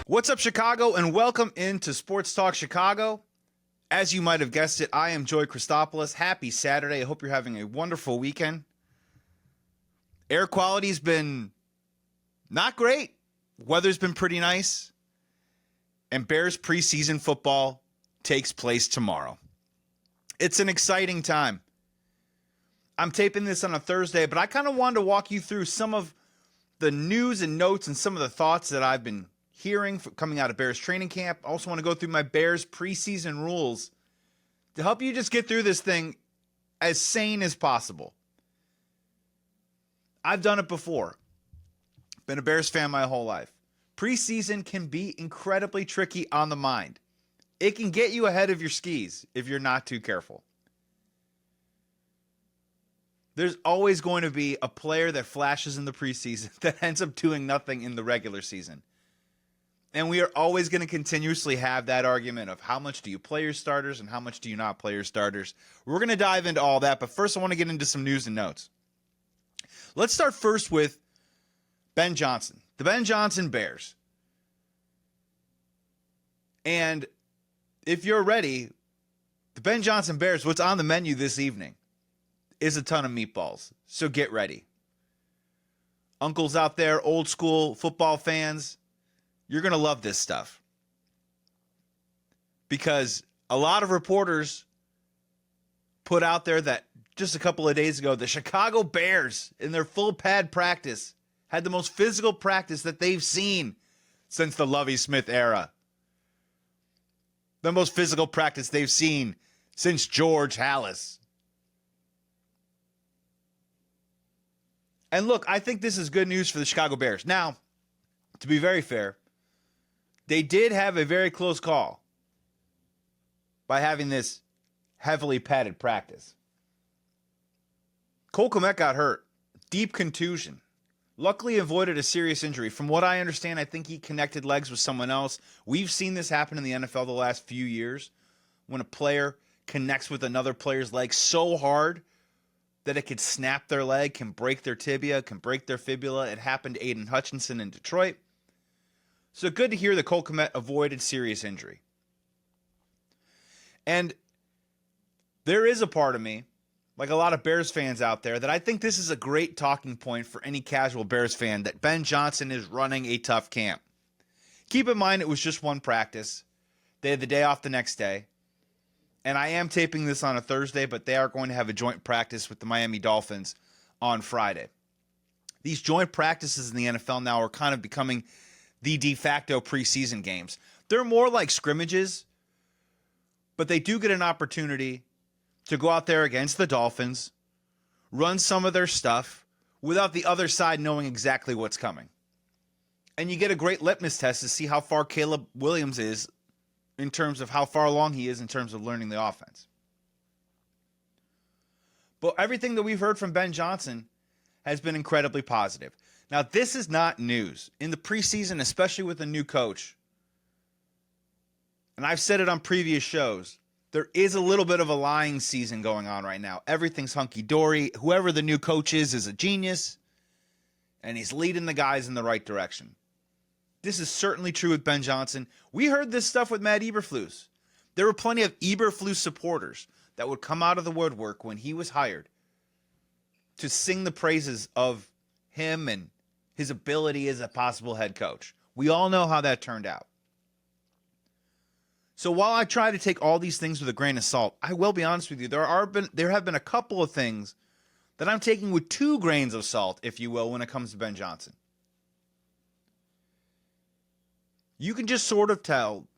What's up, Chicago, and welcome into Sports Talk Chicago. As you might have guessed it, I am Joey Christopoulos. Happy Saturday. I hope you're having a wonderful weekend. Air quality's been not great. Weather's been pretty nice. And Bears preseason football takes place tomorrow. It's an exciting time. I'm taping this on a Thursday, but I kind of wanted to walk you through some of the news and notes and some of the thoughts that I've been hearing coming out of Bears training camp. I also want to go through my Bears preseason rules to help you just get through this thing as sane as possible. I've done it before. Been a Bears fan my whole life. Preseason can be incredibly tricky on the mind. It can get you ahead of your skis if you're not too careful. There's always going to be a player that flashes in the preseason that ends up doing nothing in the regular season. And we are always going to continuously have that argument of how much do you play your starters and how much do you not play your starters. We're going to dive into all that, but first I want to get into some news and notes. Let's start first with Ben Johnson, the Ben Johnson Bears. And if you're ready, the Ben Johnson Bears, what's on the menu this evening is a ton of meatballs. So get ready. Uncles out there, old school football fans, you're going to love this stuff. Because a lot of reporters put out there that just a couple of days ago, the Chicago Bears in their full pad practice had the most physical practice that they've seen since the Lovie Smith era. The most physical practice they've seen since George Halas. And look, I think this is good news for the Chicago Bears. Now, to be very fair, they did have a very close call by having this heavily padded practice. Cole Kmet got hurt. Deep contusion. Luckily avoided a serious injury. From what I understand, I think he connected legs with someone else. We've seen this happen in the NFL the last few years when a player connects with another player's leg so hard that it could snap their leg, can break their tibia, can break their fibula. It happened to Aiden Hutchinson in Detroit. So good to hear that Cole Kmet avoided serious injury. And there is a part of me, like a lot of Bears fans out there, that I think this is a great talking point for any casual Bears fan, that Ben Johnson is running a tough camp. Keep in mind it was just one practice. They had the day off the next day. And I am taping this on a Thursday, but they are going to have a joint practice with the Miami Dolphins on Friday. These joint practices in the NFL now are kind of becoming the de facto preseason games. They're more like scrimmages, but they do get an opportunity to go out there against the Dolphins, run some of their stuff without the other side knowing exactly what's coming. And you get a great litmus test to see how far Caleb Williams is in terms of how far along he is in terms of learning the offense. But everything that we've heard from Ben Johnson has been incredibly positive. Now, this is not news. In the preseason, especially with a new coach, and I've said it on previous shows, there is a little bit of a lying season going on right now. Everything's hunky-dory. Whoever the new coach is a genius, and he's leading the guys in the right direction. This is certainly true with Ben Johnson. We heard this stuff with Matt Eberflus. There were plenty of Eberflus supporters that would come out of the woodwork when he was hired to sing the praises of him and his ability as a possible head coach. We all know how that turned out. So while I try to take all these things with a grain of salt, I will be honest with you, there have been a couple of things that I'm taking with 2 grains of salt, if you will, when it comes to Ben Johnson. You can just sort of tell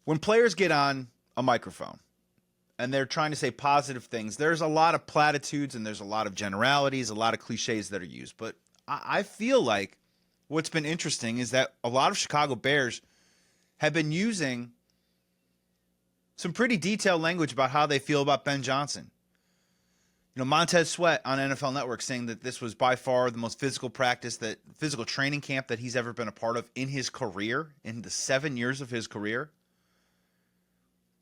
when players get on a microphone and they're trying to say positive things, there's a lot of platitudes and there's a lot of generalities, a lot of cliches that are used. But I feel like what's been interesting is that a lot of Chicago Bears have been using some pretty detailed language about how they feel about Ben Johnson. You know, Montez Sweat on NFL Network saying that this was by far the most physical training camp that he's ever been a part of in his career, in the 7 years of his career.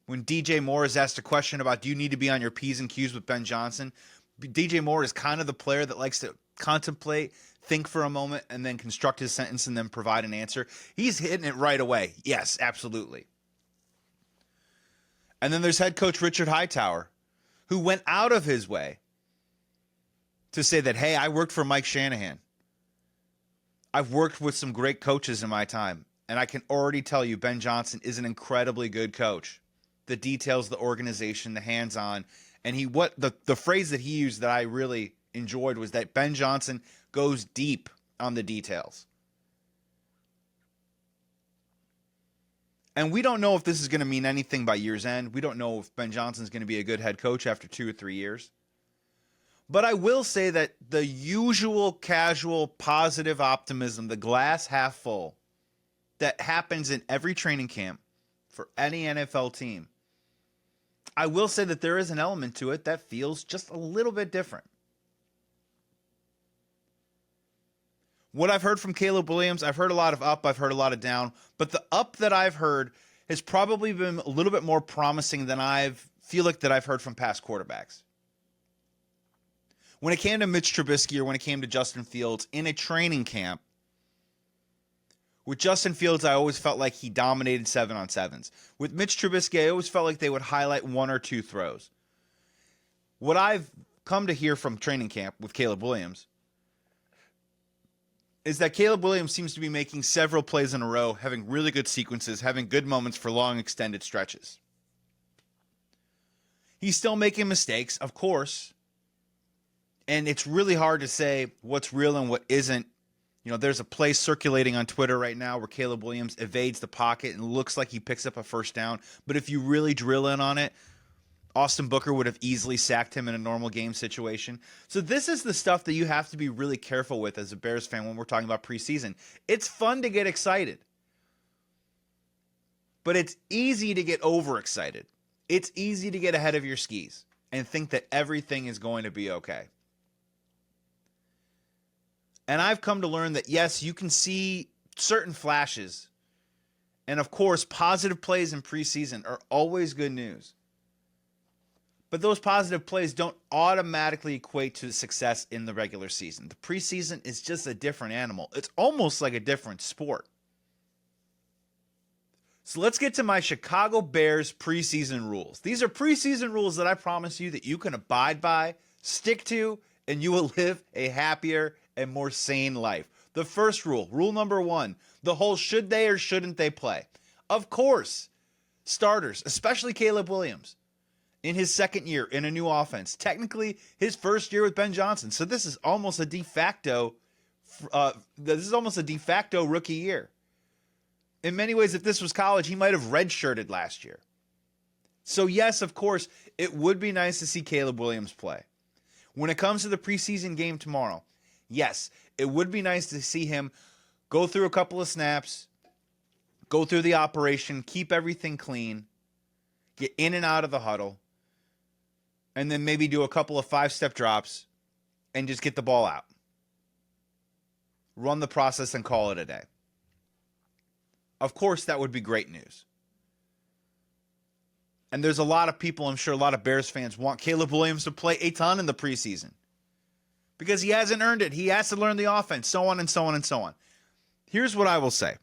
When DJ Moore is asked a question about, do you need to be on your P's and Q's with Ben Johnson? DJ Moore is kind of the player that likes to contemplate, think for a moment and then construct his sentence and then provide an answer. He's hitting it right away. Yes, absolutely. And then there's head coach Richard Hightower, who went out of his way to say that, hey, I worked for Mike Shanahan. I've worked with some great coaches in my time, and I can already tell you Ben Johnson is an incredibly good coach. The details, the organization, the hands-on, and the phrase that he used that I really enjoyed was that Ben Johnson goes deep on the details. And we don't know if this is going to mean anything by year's end. We don't know if Ben Johnson's going to be a good head coach after 2 or 3 years. But I will say that the usual casual positive optimism, the glass half full, that happens in every training camp for any NFL team, I will say that there is an element to it that feels just a little bit different. What I've heard from Caleb Williams, I've heard a lot of up, I've heard a lot of down, but the up that I've heard has probably been a little bit more promising than I've heard from past quarterbacks. When it came to Mitch Trubisky or when it came to Justin Fields in a training camp, with Justin Fields, I always felt like he dominated 7-on-7s. With Mitch Trubisky, I always felt like they would highlight 1 or 2 throws. What I've come to hear from training camp with Caleb Williams is that Caleb Williams seems to be making several plays in a row, having really good sequences, having good moments for long extended stretches. He's still making mistakes, of course, and it's really hard to say what's real and what isn't. You know, there's a play circulating on Twitter right now where Caleb Williams evades the pocket and looks like he picks up a first down, but if you really drill in on it, Austin Booker would have easily sacked him in a normal game situation. So this is the stuff that you have to be really careful with as a Bears fan when we're talking about preseason. It's fun to get excited, but it's easy to get overexcited. It's easy to get ahead of your skis and think that everything is going to be okay. And I've come to learn that, yes, you can see certain flashes. And of course, positive plays in preseason are always good news. But those positive plays don't automatically equate to success in the regular season. The preseason is just a different animal. It's almost like a different sport. So let's get to my Chicago Bears preseason rules. These are preseason rules that I promise you that you can abide by, stick to, and you will live a happier and more sane life. The first rule, rule number 1, the whole should they or shouldn't they play. Of course, starters, especially Caleb Williams, in his second year in a new offense, technically his first year with Ben Johnson. So this is almost a de facto rookie year. In many ways, if this was college, he might have redshirted last year. So yes, of course, it would be nice to see Caleb Williams play. When it comes to the preseason game tomorrow, yes, it would be nice to see him go through a couple of snaps, go through the operation, keep everything clean, get in and out of the huddle, and then maybe do a couple of 5-step drops and just get the ball out. Run the process and call it a day. Of course, that would be great news. And there's a lot of people, I'm sure a lot of Bears fans want Caleb Williams to play a ton in the preseason because he hasn't earned it. He has to learn the offense, so on and so on and so on. Here's what I will say,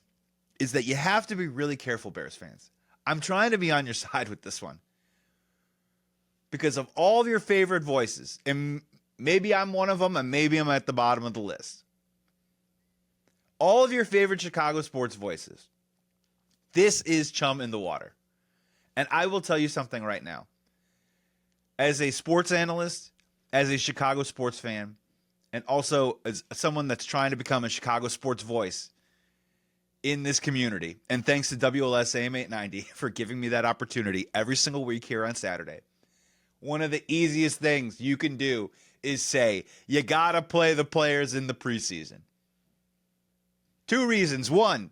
is that you have to be really careful, Bears fans. I'm trying to be on your side with this one because of all of your favorite voices, and maybe I'm one of them, and maybe I'm at the bottom of the list. All of your favorite Chicago sports voices. This is chum in the water. And I will tell you something right now. As a sports analyst, as a Chicago sports fan, and also as someone that's trying to become a Chicago sports voice in this community, and thanks to WLS AM 890 for giving me that opportunity every single week here on Saturday, one of the easiest things you can do is say, you got to play the players in the preseason. 2 reasons. 1,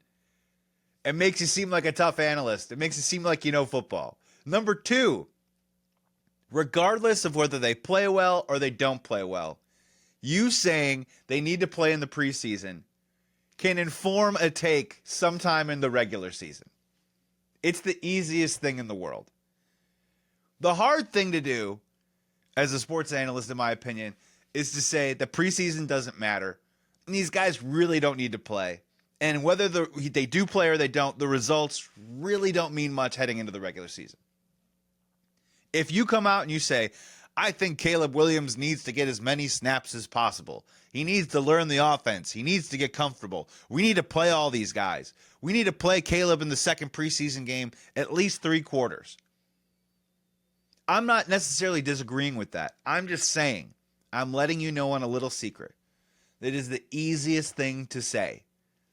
it makes you seem like a tough analyst. It makes you seem like you know football. Number 2, regardless of whether they play well or they don't play well, you saying they need to play in the preseason can inform a take sometime in the regular season. It's the easiest thing in the world. The hard thing to do as a sports analyst, in my opinion, is to say that preseason doesn't matter. And these guys really don't need to play. And whether they do play or they don't, the results really don't mean much heading into the regular season. If you come out and you say, I think Caleb Williams needs to get as many snaps as possible. He needs to learn the offense. He needs to get comfortable. We need to play all these guys. We need to play Caleb in the second preseason game at least 3 quarters. I'm not necessarily disagreeing with that. I'm just saying, I'm letting you know on a little secret. That is the easiest thing to say.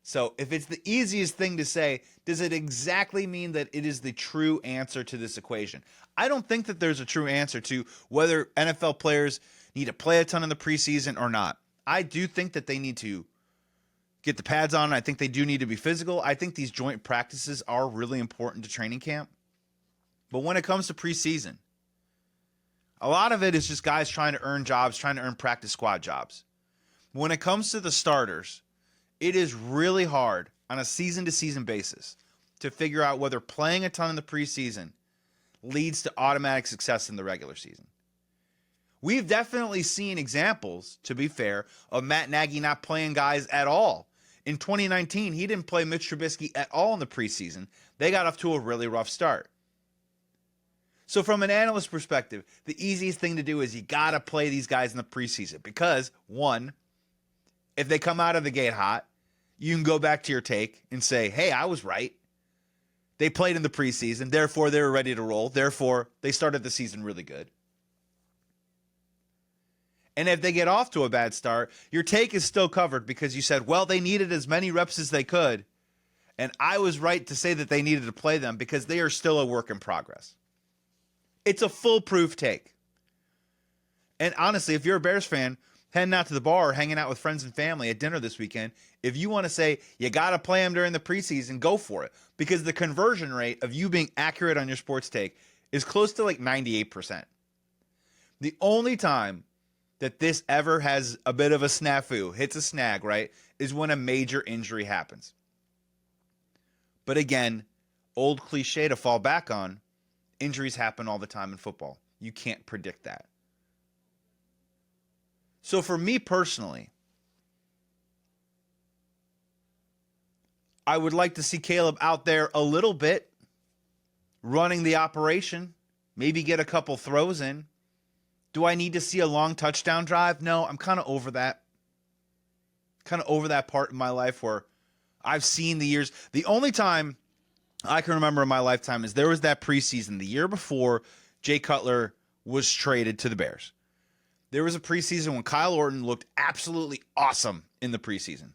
So if it's the easiest thing to say, does it exactly mean that it is the true answer to this equation? I don't think that there's a true answer to whether NFL players need to play a ton in the preseason or not. I do think that they need to get the pads on. I think they do need to be physical. I think these joint practices are really important to training camp. But when it comes to preseason, a lot of it is just guys trying to earn jobs, trying to earn practice squad jobs. When it comes to the starters, it is really hard on a season-to-season basis to figure out whether playing a ton in the preseason leads to automatic success in the regular season. We've definitely seen examples, to be fair, of Matt Nagy not playing guys at all. In 2019, he didn't play Mitch Trubisky at all in the preseason. They got off to a really rough start. So from an analyst perspective, the easiest thing to do is you got to play these guys in the preseason because, one, if they come out of the gate hot, you can go back to your take and say, hey, I was right. They played in the preseason, therefore they were ready to roll. Therefore, they started the season really good. And if they get off to a bad start, your take is still covered because you said, well, they needed as many reps as they could. And I was right to say that they needed to play them because they are still a work in progress. It's a foolproof take. And honestly, if you're a Bears fan, heading out to the bar or hanging out with friends and family at dinner this weekend, if you want to say you got to play them during the preseason, go for it. Because the conversion rate of you being accurate on your sports take is close to like 98%. The only time that this ever has a bit of a snafu, hits a snag, right, is when a major injury happens. But again, old cliche to fall back on, injuries happen all the time in football. You can't predict that. So for me personally, I would like to see Caleb out there a little bit, running the operation, maybe get a couple throws in. Do I need to see a long touchdown drive? No, I'm kind of over that. Kind of over that part in my life where I've seen the years. The only time I can remember in my lifetime is there was that preseason, the year before Jay Cutler was traded to the Bears. There was a preseason when Kyle Orton looked absolutely awesome in the preseason.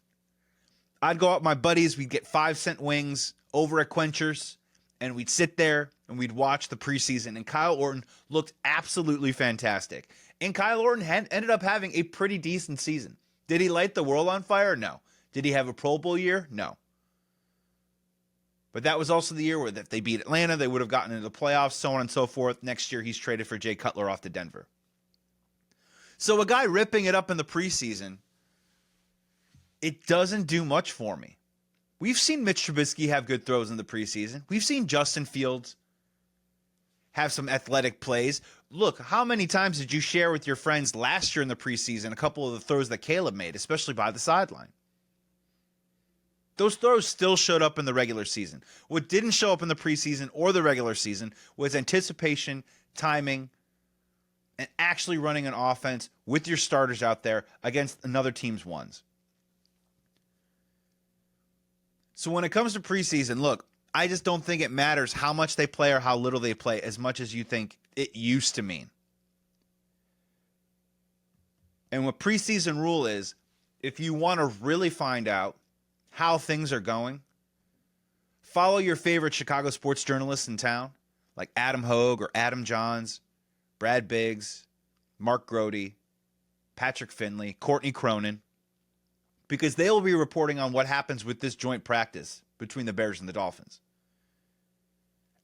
I'd go out with my buddies, we'd get 5-cent wings over at Quenchers, and we'd sit there and we'd watch the preseason, and Kyle Orton looked absolutely fantastic. And Kyle Orton ended up having a pretty decent season. Did he light the world on fire? No. Did he have a Pro Bowl year? No. But that was also the year where if they beat Atlanta, they would have gotten into the playoffs, so on and so forth. Next year, he's traded for Jay Cutler off to Denver. So a guy ripping it up in the preseason, it doesn't do much for me. We've seen Mitch Trubisky have good throws in the preseason. We've seen Justin Fields have some athletic plays. Look, how many times did you share with your friends last year in the preseason a couple of the throws that Caleb made, especially by the sideline? Those throws still showed up in the regular season. What didn't show up in the preseason or the regular season was anticipation, timing, and actually running an offense with your starters out there against another team's ones. So when it comes to preseason, look, I just don't think it matters how much they play or how little they play as much as you think it used to mean. And what preseason rule is, if you want to really find out how things are going, follow your favorite Chicago sports journalists in town, like Adam Hogue or Adam Johns, Brad Biggs, Mark Grody, Patrick Finley, Courtney Cronin, because they will be reporting on what happens with this joint practice between the Bears and the Dolphins.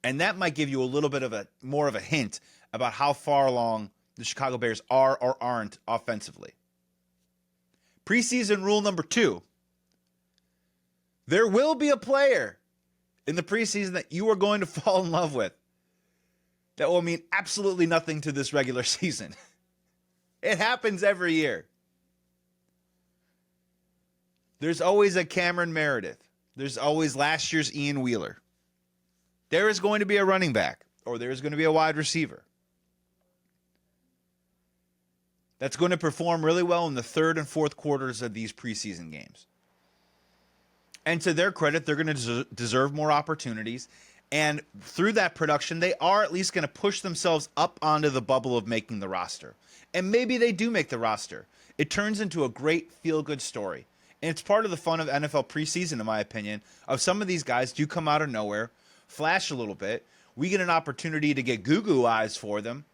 And that might give you a little bit of more of a hint about how far along the Chicago Bears are or aren't offensively. Preseason rule number 2. There will be a player in the preseason that you are going to fall in love with that will mean absolutely nothing to this regular season. It happens every year. There's always a Cameron Meredith. There's always last year's Ian Wheeler. There is going to be a running back, or there is going to be a wide receiver that's going to perform really well in the third and fourth quarters of these preseason games. And to their credit, they're going to deserve more opportunities. And through that production, they are at least going to push themselves up onto the bubble of making the roster. And maybe they do make the roster. It turns into a great feel-good story. And it's part of the fun of NFL preseason, in my opinion, of some of these guys do come out of nowhere, flash a little bit. We get an opportunity to get goo-goo eyes for them,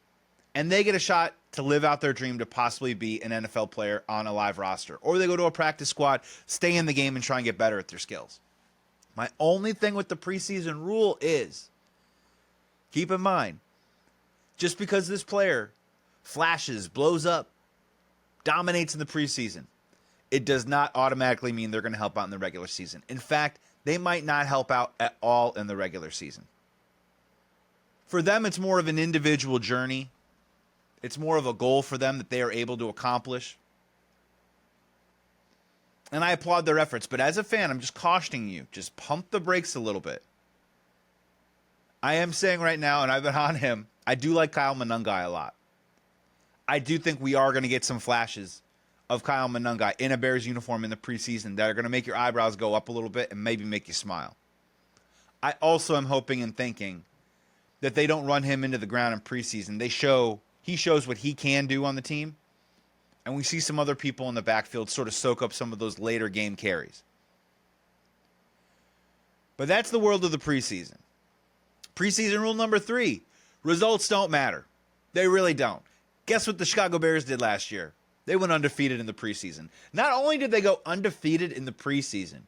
and they get a shot to live out their dream to possibly be an NFL player on a live roster. Or they go to a practice squad, stay in the game, and try and get better at their skills. My only thing with the preseason rule is, keep in mind, just because this player flashes, blows up, dominates in the preseason, it does not automatically mean they're going to help out in the regular season. In fact, they might not help out at all in the regular season. For them, it's more of an individual journey. It's more of a goal for them that they are able to accomplish. And I applaud their efforts. But as a fan, I'm just cautioning you. Just pump the brakes a little bit. I am saying right now, and I've been on him, I do like Kyle Monangai a lot. I do think we are going to get some flashes of Kyle Monangai in a Bears uniform in the preseason that are going to make your eyebrows go up a little bit and maybe make you smile. I also am hoping and thinking that they don't run him into the ground in preseason. He shows what he can do on the team, and we see some other people in the backfield sort of soak up some of those later game carries. But that's the world of the preseason. Preseason rule number 3, results don't matter. They really don't. Guess what the Chicago Bears did last year? They went undefeated in the preseason. Not only did they go undefeated in the preseason,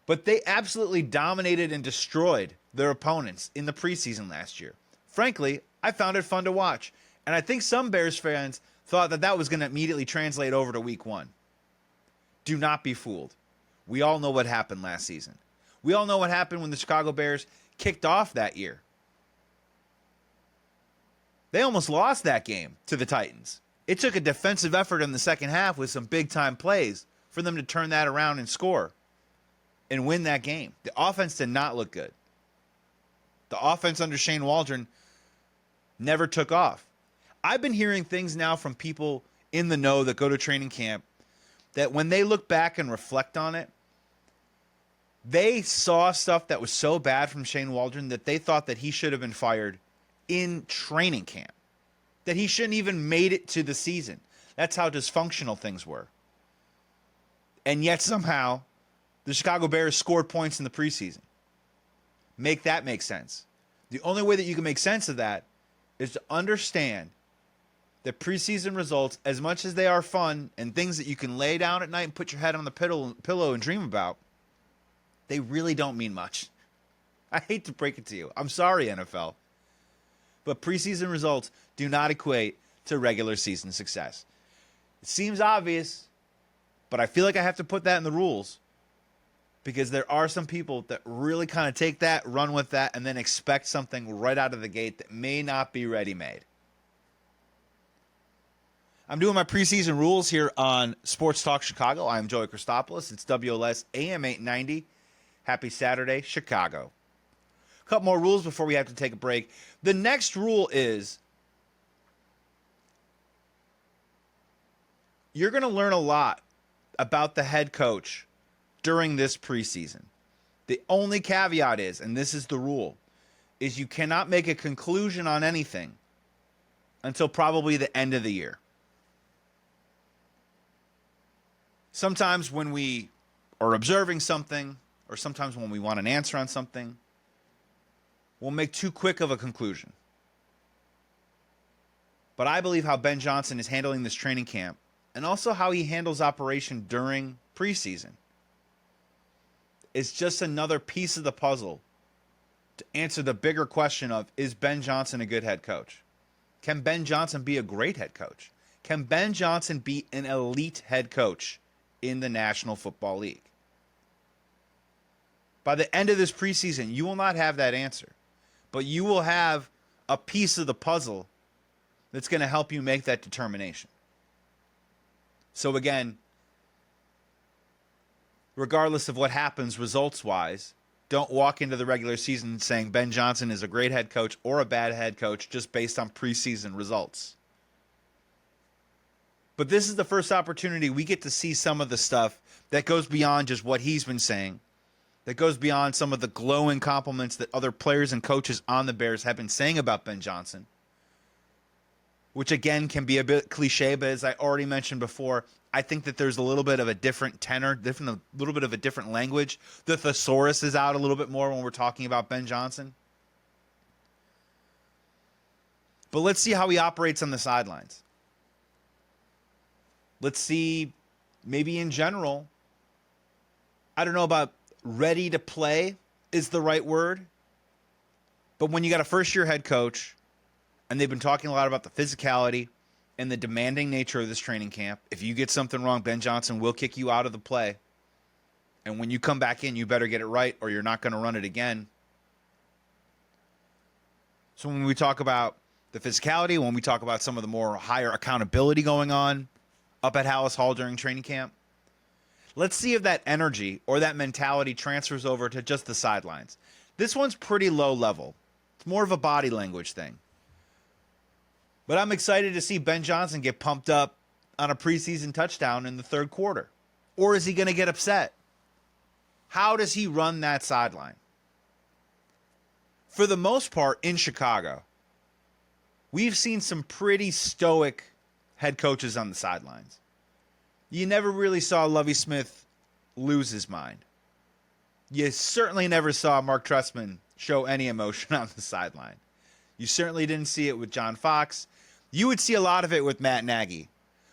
but they absolutely dominated and destroyed their opponents in the preseason last year. Frankly, I found it fun to watch. And I think some Bears fans thought that was going to immediately translate over to week 1. Do not be fooled. We all know what happened last season. We all know what happened when the Chicago Bears kicked off that year. They almost lost that game to the Titans. It took a defensive effort in the second half with some big-time plays for them to turn that around and score and win that game. The offense did not look good. The offense under Shane Waldron never took off. I've been hearing things now from people in the know that go to training camp that when they look back and reflect on it, they saw stuff that was so bad from Shane Waldron that they thought that he should have been fired in training camp, that he shouldn't even made it to the season. That's how dysfunctional things were. And yet somehow the Chicago Bears scored points in the preseason. Make that make sense. The only way that you can make sense of that is to understand that preseason results, as much as they are fun and things that you can lay down at night and put your head on the pillow and dream about, they really don't mean much. I hate to break it to you. I'm sorry, NFL. But preseason results do not equate to regular season success. It seems obvious, but I feel like I have to put that in the rules because there are some people that really kind of take that, run with that, and then expect something right out of the gate that may not be ready-made. I'm doing my preseason rules here on Sports Talk Chicago. I'm Joey Christopoulos. It's WLS AM 890. Happy Saturday, Chicago. A couple more rules before we have to take a break. The next rule is you're going to learn a lot about the head coach during this preseason. The only caveat is, and this is the rule, is you cannot make a conclusion on anything until probably the end of the year. Sometimes when we are observing something, or sometimes when we want an answer on something, we'll make too quick of a conclusion. But I believe how Ben Johnson is handling this training camp, and also how he handles operation during preseason, is just another piece of the puzzle to answer the bigger question of, is Ben Johnson a good head coach? Can Ben Johnson be a great head coach? Can Ben Johnson be an elite head coach in the National Football League? By the end of this preseason, you will not have that answer, but you will have a piece of the puzzle that's going to help you make that determination. So again, regardless of what happens results-wise, don't walk into the regular season saying Ben Johnson is a great head coach or a bad head coach just based on preseason results. But this is the first opportunity we get to see some of the stuff that goes beyond just what he's been saying, that goes beyond some of the glowing compliments that other players and coaches on the Bears have been saying about Ben Johnson, which again can be a bit cliche, but as I already mentioned before, I think that there's a little bit of a different tenor, a little bit of a different language. The thesaurus is out a little bit more when we're talking about Ben Johnson. But let's see how he operates on the sidelines. Let's see, maybe in general, I don't know about ready to play is the right word, but when you got a first-year head coach, and they've been talking a lot about the physicality and the demanding nature of this training camp, if you get something wrong, Ben Johnson will kick you out of the play. And when you come back in, you better get it right or you're not going to run it again. So when we talk about the physicality, when we talk about some of the more higher accountability going on up at Hallis Hall during training camp, let's see if that energy or that mentality transfers over to just the sidelines. This one's pretty low level. It's more of a body language thing. But I'm excited to see Ben Johnson get pumped up on a preseason touchdown in the third quarter. Or is he going to get upset? How does he run that sideline? For the most part, in Chicago, we've seen some pretty stoic head coaches on the sidelines. You never really saw Lovie Smith lose his mind. You certainly never saw Mark Trestman show any emotion on the sideline. You certainly didn't see it with John Fox. You would see a lot of it with Matt Nagy.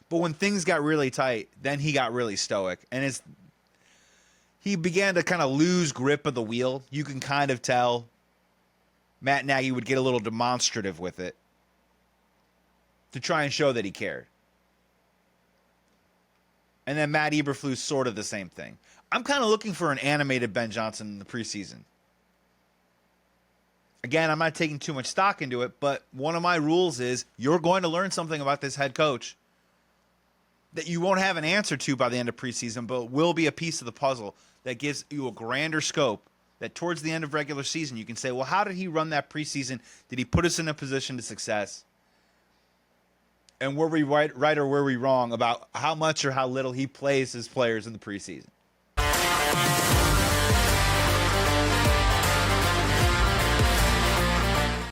But when things got really tight, then he got really stoic. And he began to kind of lose grip of the wheel. You can kind of tell Matt Nagy would get a little demonstrative with it to try and show that he cared. And then Matt Eberflus, sort of the same thing. I'm kind of looking for an animated Ben Johnson in the preseason. Again, I'm not taking too much stock into it, but one of my rules is you're going to learn something about this head coach that you won't have an answer to by the end of preseason, but will be a piece of the puzzle that gives you a grander scope that towards the end of regular season you can say, well, how did he run that preseason? Did he put us in a position to success? And were we right or were we wrong about how much or how little he plays his players in the preseason?